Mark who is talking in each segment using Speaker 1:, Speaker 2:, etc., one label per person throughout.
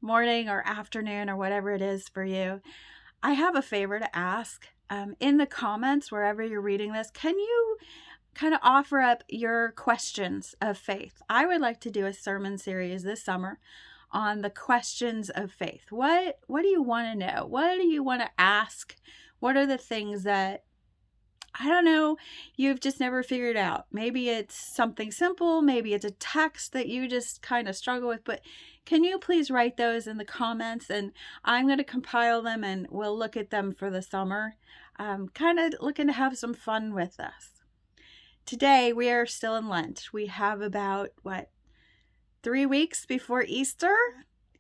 Speaker 1: morning or afternoon or whatever it is for you, I have a favor to ask. In the comments, wherever you're reading this, can you kind of offer up your questions of faith? I would like to do a sermon series this summer on the questions of faith. What do you want to know? What do you want to ask? What are the things that, I don't know, you've just never figured out? Maybe it's something simple, maybe it's a text that you just kind of struggle with, but can you please write those in the comments, and I'm going to compile them and we'll look at them for the summer. Kind of looking to have some fun with this. Today we are still in Lent. We have about 3 weeks before Easter.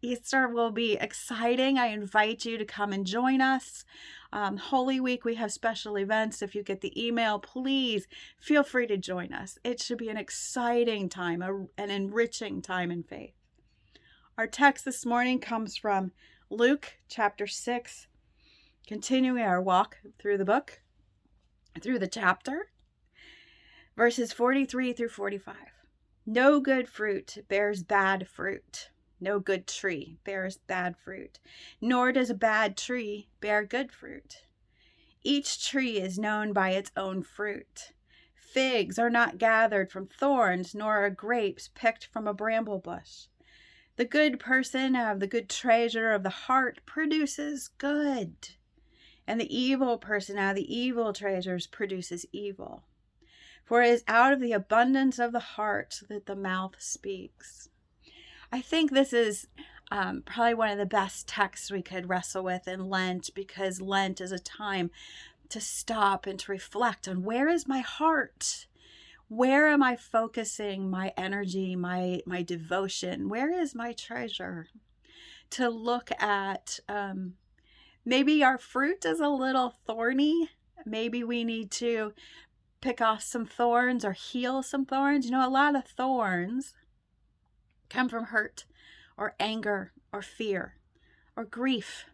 Speaker 1: Easter will be exciting. I invite you to come and join us. Holy Week, we have special events. If you get the email, please feel free to join us. It should be an exciting time, an enriching time in faith. Our text this morning comes from Luke chapter 6, continuing our walk through the book, through the chapter, verses 43 through 45. No good fruit bears bad fruit. No good tree bears bad fruit, nor does a bad tree bear good fruit. Each tree is known by its own fruit. Figs are not gathered from thorns, nor are grapes picked from a bramble bush. The good person out of the good treasure of the heart produces good, and the evil person out of the evil treasures produces evil. For it is out of the abundance of the heart that the mouth speaks. I think this is probably one of the best texts we could wrestle with in Lent, because Lent is a time to stop and to reflect on, where is my heart? Where am I focusing my energy, my devotion? Where is my treasure? To look at maybe our fruit is a little thorny. Maybe we need to pick off some thorns or heal some thorns. A lot of thorns come from hurt or anger or fear or grief,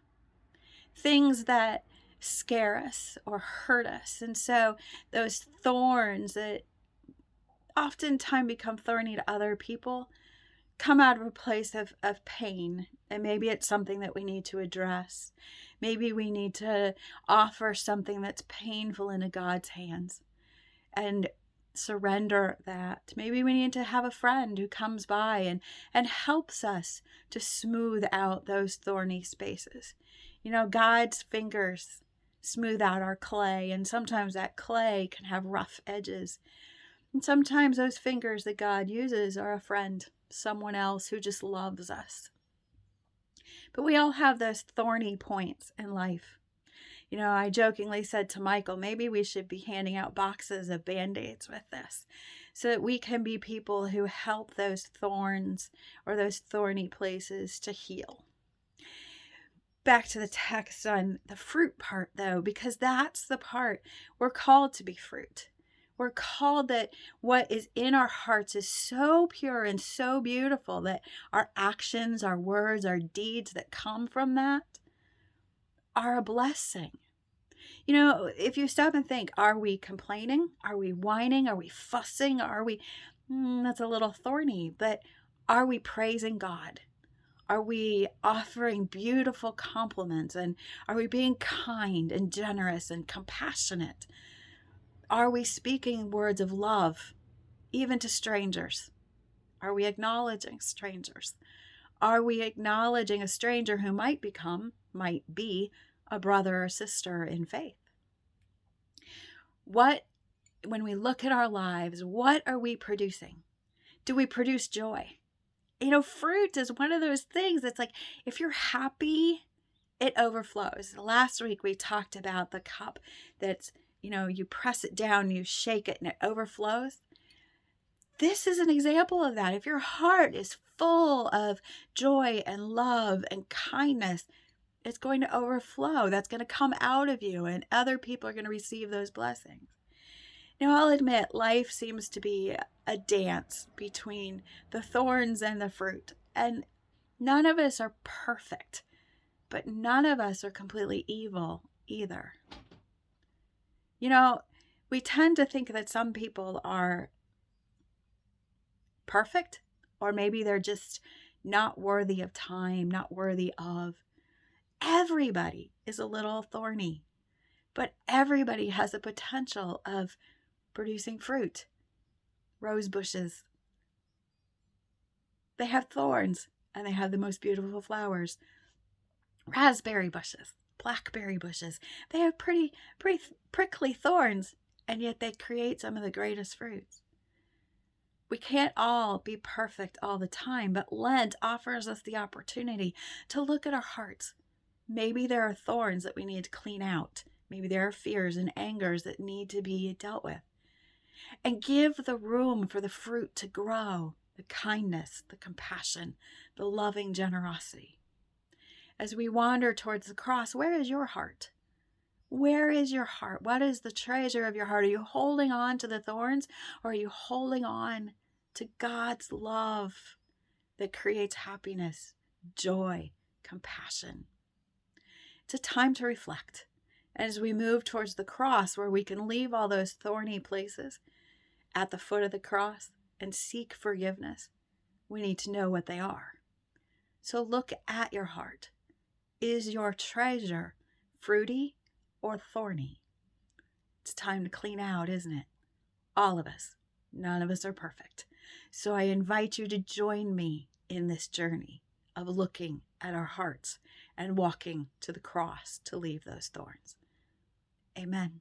Speaker 1: things that scare us or hurt us. And so those thorns that oftentimes become thorny to other people come out of a place of pain. And maybe it's something that we need to address. Maybe we need to offer something that's painful into God's hands and surrender that. Maybe we need to have a friend who comes by and helps us to smooth out those thorny spaces. God's fingers smooth out our clay, and sometimes that clay can have rough edges. And sometimes those fingers that God uses are a friend, someone else who just loves us. But we all have those thorny points in life. I jokingly said to Michael, maybe we should be handing out boxes of Band-Aids with this, so that we can be people who help those thorns or those thorny places to heal. Back to the text on the fruit part, though, because that's the part we're called to be fruit. We're called that what is in our hearts is so pure and so beautiful that our actions, our words, our deeds that come from that are a blessing. If you stop and think, are we complaining? Are we whining? Are we fussing? Are we, that's a little thorny, but are we praising God? Are we offering beautiful compliments? And are we being kind and generous and compassionate? Are we speaking words of love, even to strangers? Are we acknowledging strangers? Are we acknowledging a stranger who might be a brother or sister in faith? When we look at our lives, what are we producing? Do we produce joy? Fruit is one of those things that's like, if you're happy, it overflows. Last week we talked about the cup that's, you press it down, you shake it, and it overflows. This is an example of that. If your heart is full of joy and love and kindness, it's going to overflow. That's going to come out of you, and other people are going to receive those blessings. I'll admit, life seems to be a dance between the thorns and the fruit, and none of us are perfect, but none of us are completely evil either. We tend to think that some people are perfect, or maybe they're just not worthy of time, not worthy of. Everybody is a little thorny, but everybody has the potential of producing fruit. Rose bushes, they have thorns and they have the most beautiful flowers. Raspberry bushes, blackberry bushes, they have pretty prickly thorns, and yet they create some of the greatest fruits. We can't all be perfect all the time, but Lent offers us the opportunity to look at our hearts. Maybe there are thorns that we need to clean out. Maybe there are fears and angers that need to be dealt with. And give the room for the fruit to grow, the kindness, the compassion, the loving generosity. As we wander towards the cross, where is your heart? Where is your heart? What is the treasure of your heart? Are you holding on to the thorns, or are you holding on to God's love that creates happiness, joy, compassion? It's a time to reflect. As we move towards the cross, where we can leave all those thorny places at the foot of the cross and seek forgiveness, we need to know what they are. So look at your heart. Is your treasure fruity or thorny? It's time to clean out, isn't it? All of us. None of us are perfect. So I invite you to join me in this journey of looking at our hearts and walking to the cross to leave those thorns. Amen.